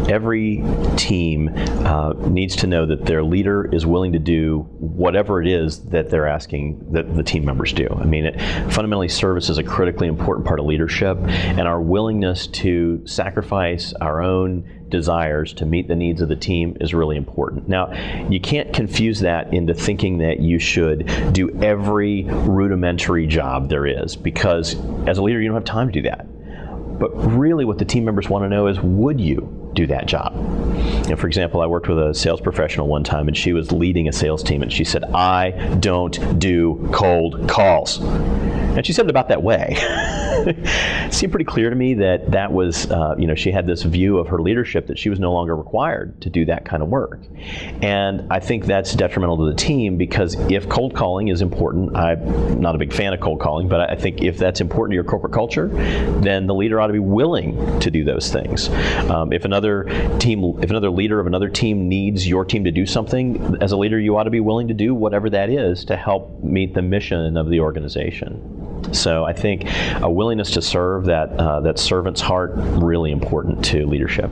every team needs to know that their leader is willing to do whatever it is that they're asking that the team members do. I mean, fundamentally, service is a critically important part of leadership, and our willingness to sacrifice our own desires to meet the needs of the team is really important. Now, you can't confuse that into thinking that you should do every rudimentary job there is, because as a leader, you don't have time to do that. But really what the team members want to know is, would you do that job? For example, I worked with a sales professional one time, and she was leading a sales team, and she said, "I don't do cold calls." And she said it about that way. It seemed pretty clear to me that that was, she had this view of her leadership that she was no longer required to do that kind of work. And I think that's detrimental to the team, because if cold calling is important, I'm not a big fan of cold calling, but I think if that's important to your corporate culture, then the leader ought to be willing to do those things. If another leader of another team needs your team to do something, as a leader, you ought to be willing to do whatever that is to help meet the mission of the organization. So I think a willingness to serve, that servant's heart, really important to leadership.